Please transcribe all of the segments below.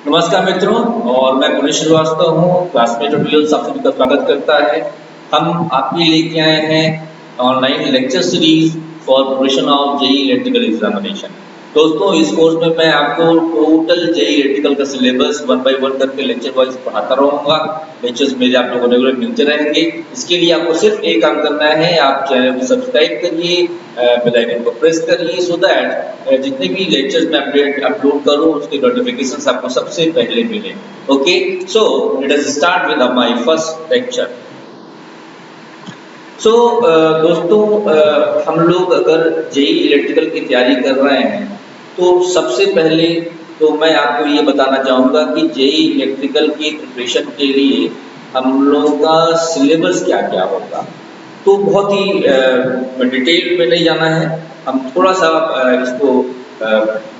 नमस्कार मित्रों। और मैं पुनीत श्रीवास्तव हूँ, क्लासमेट ट्यूटोरियल आप सभी का स्वागत करता है। हम आपके लिए लेके आए हैं online lecture series for preparation of JEE electrical examination. दोस्तों, इस कोर्स में मैं आपको टोटल जेईई इलेक्ट्रिकल का सिलेबस 1 बाय 1 करके लेक्चर वाइज पढ़ाता रहूँगा। लेक्चर्स मेरे आप लोगों को रेगुलर मिलते रहेंगे। इसके लिए आपको सिर्फ एक काम करना है, आप चैनल को सब्सक्राइब करिए, बेल आइकन को प्रेस करिए, सो दैट जितने भी लेक्चर्स में अपलोड करूँ उसके नोटिफिकेशंस आपको सबसे पहले मिले। Okay, so let us start with my first lecture. दोस्तों, हम लोग अगर जेईई इलेक्ट्रिकल की तैयारी कर रहे हैं तो सबसे पहले तो मैं आपको ये बताना चाहूँगा कि जेईई इलेक्ट्रिकल की प्रिपरेशन के लिए हम लोगों का सिलेबस क्या क्या होगा। तो बहुत ही डिटेल में नहीं जाना है, हम थोड़ा सा इसको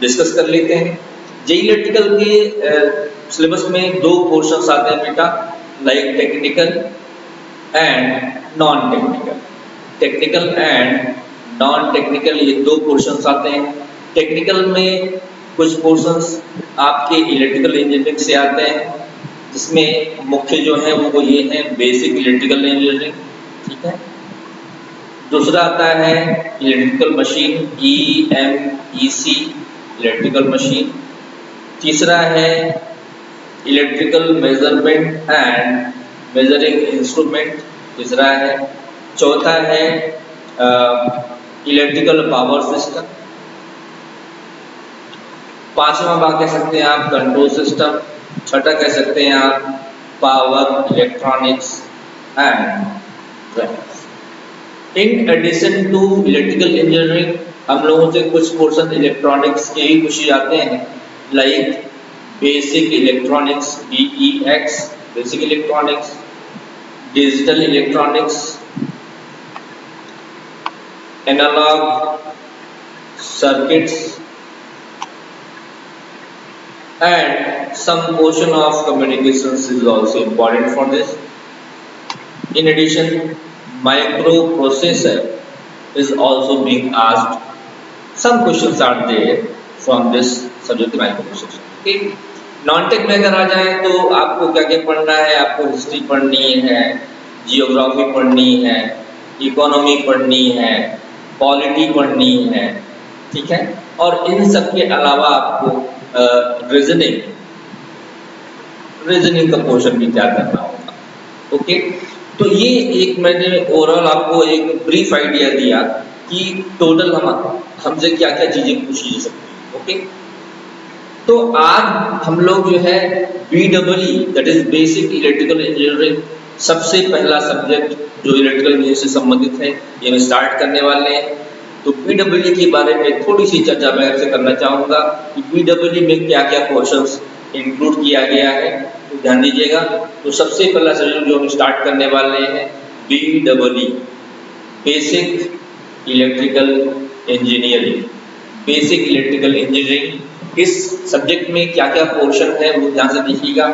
डिस्कस कर लेते हैं। जेईई इलेक्ट्रिकल के सिलेबस में दो पोर्शंस आते हैं बेटा, like technical and non technical. Technical and non technical, ये दो पोर्शंस आते हैं। टेक्निकल में कुछ पोर्शंस आपके इलेक्ट्रिकल इंजीनियरिंग से आते हैं, जिसमें मुख्य जो है वो ये है बेसिक इलेक्ट्रिकल इंजीनियरिंग, ठीक है। दूसरा आता है electrical machine, EMEC electrical machine. तीसरा है electrical measurement and measuring instrument, तीसरा है। चौथा है इलेक्ट्रिकल पावर सिस्टम। पांचवा भाग कह सकते हैं आप कंट्रोल सिस्टम। छठा कह सकते हैं आप power electronics and drives. In addition to electrical engineering हम लोगों से कुछ पोर्शन इलेक्ट्रॉनिक्स के भी कुछ आते हैं, like basic electronics, BEX basic electronics, digital electronics, analog circuits and some portion of communications is also important for this. In addition, microprocessor is also being asked. Some questions are there from this subject microprocessor. Okay. Non tech में अगर आ जाए तो आपको क्या क्या पढ़ना है, आपको हिस्ट्री पढ़नी है, जियोग्राफी पढ़नी है, इकोनॉमी पढ़नी है, पॉलिटी पढ़नी है, ठीक है। और इन सब के अलावा आपको रीजनिंग का पोर्शन भी तैयार करना होगा। ओके, तो ये एक मैंने ओवरऑल आपको एक ब्रीफ आइडिया दिया कि टोटल हमसे क्या क्या चीजें पूछी जा सकती है। ओके, तो आज हम लोग जो है BEE that is basic electrical engineering, सबसे पहला सब्जेक्ट जो इलेक्ट्रिकल इंजीनियरिंग से संबंधित है, ये हम स्टार्ट करने वाले हैं। तो BEE के बारे में थोड़ी सी चर्चा मैं आपसे करना चाहूँगा कि BEE में क्या क्या पोर्शंस इंक्लूड किया गया है, तो ध्यान दीजिएगा। तो सबसे पहला सब्जेक्ट जो हम स्टार्ट करने वाले हैं BEE basic electrical engineering. Basic electrical engineering, इस सब्जेक्ट में क्या क्या पोर्शन है वो ध्यान से देखिएगा।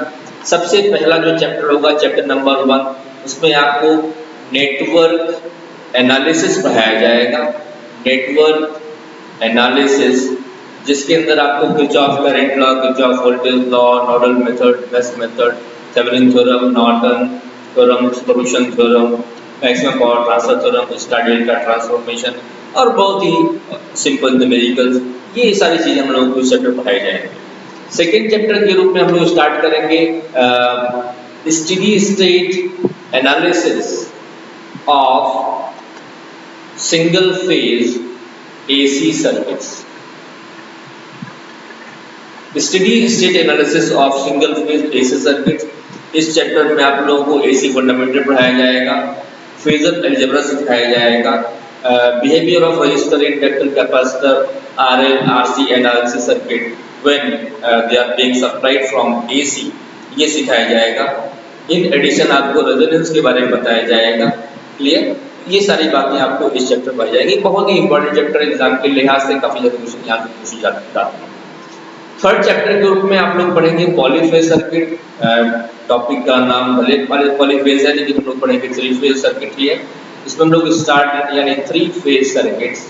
सबसे पहला जो चैप्टर होगा चैप्टर नंबर 1, उसमें आपको नेटवर्क एनालिसिस पढ़ाया जाएगा। नेटवर्क एनालिसिस, जिसके अंदर आपको Kirchhoff current law, Kirchhoff voltage law, nodal method, mesh method, Thevenin theorem, Norton theorem, superposition theorem, maximum power transfer theorem, star का ट्रांसफॉर्मेशन और बहुत ही सिंपल न्यूमेरिकल्स, ये सारी चीजें हम लोगों को इस चैप्टर पढ़ाई जाएंगी। सेकेंड चैप्टर के रूप में हम लोग स्टार्ट करेंगे steady state analysis of single phase AC circuits. Steady state analysis of single phase AC circuits, इस चैप्टर में आप लोगों को AC फंडामेंटल पढ़ाया जाएगा, फेजर अलजेब्रा सिखाया जाएगा, behaviour of resistor, inductor, capacitor, RL, RC and RLC circuit when they are being supplied from AC, ये सिखाया जाएगा। इन एडिशन आपको रेजोनेंस के बारे में बताया जाएगा। क्लियर, ये सारी बातें आपको इस चैप्टर में आ जाएगी। बहुत ही इंपॉर्टेंट चैप्टर, एग्जाम के लिहाज से काफी ज्यादा क्वेश्चन यहाँ से पूछी जाती है। थर्ड चैप्टर के रूप में आप लोग पढ़ेंगे पॉलीफेज सर्किट। टॉपिक का नाम भले पॉलीफेज है, लेकिन हम लोग पढ़ेंगे 3 फेज सर्किट ही है। इसमें हम लोग स्टार्ट यानी 3 फेज सर्किट्स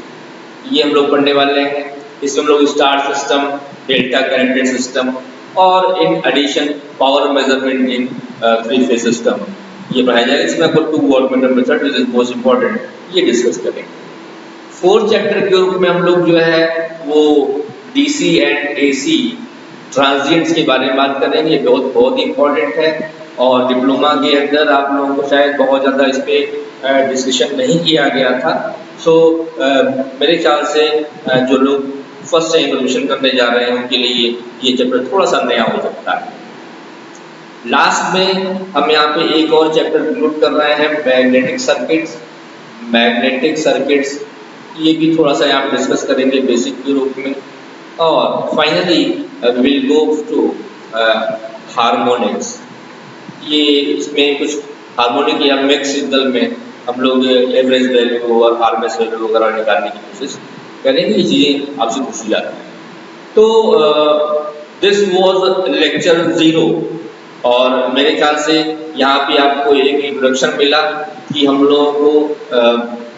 ये हम लोग पढ़ने वाले हैं। इसमें हम लोग star system, delta connected system, और in addition power measurement in 3 phase system ये पढ़ाया जाएगा। इसमें आपको 2 wattmeter method which is most important ये डिस्कस करेंगे। 4th चैप्टर के रूप में हम लोग जो है वो डीसी एंड एसी ट्रांजिएंट्स के बारे में बात करेंगे। ये बहुत इंपॉर्टेंट है और डिप्लोमा के अंदर आप लोगों को शायद बहुत ज़्यादा इस पर डिस्कशन नहीं किया गया था। सो मेरे ख्याल से जो लोग फर्स्ट टाइम रिविजन करने जा रहे हैं उनके लिए ये चैप्टर थोड़ा सा नया हो सकता है। लास्ट में हम यहाँ पे एक और चैप्टर इंक्लूड कर रहे हैं मैग्नेटिक सर्किट्स। मैग्नेटिक सर्किट्स ये भी थोड़ा सा यहाँ पे डिस्कस करेंगे बेसिक के रूप में। और finally we will go to harmonics. ये इसमें कुछ हार्मोनिक या मिक्स सिग्नल में हम लोग एवरेज वैल्यू और आरएमएस वैल्यू वगैरह निकालने की कोशिश करेंगे। ये चीज़ें आपसे पूछी जाती हैं। तो दिस वाज लेक्चर 0 और मेरे ख्याल से यहाँ पे आपको एक इंट्रोडक्शन मिला कि हम लोगों को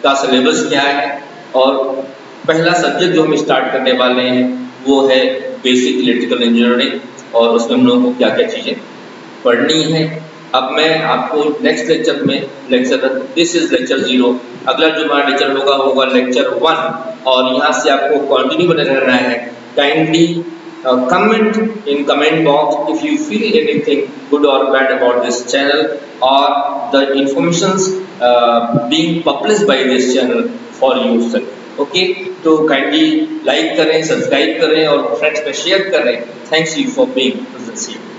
का सिलेबस क्या है और पहला सब्जेक्ट जो हम स्टार्ट करने वाले हैं वो है बेसिक इलेक्ट्रिकल इंजीनियरिंग और उसमें हम लोगों को क्या क्या चीज़ें पढ़नी है। अब मैं आपको नेक्स्ट लेक्चर में दिस इज लेक्चर 0, अगला जो हमारा लेक्चर होगा लेक्चर 1 और यहाँ से आपको कंटिन्यू बने रहना है। Kindly comment in comment box if you feel anything good or bad about this channel or the informations being published by this channel for yourself. Okay तो काइंडली लाइक करें, सब्सक्राइब करें और फ्रेंड्स में share करें। Thanks you for being present.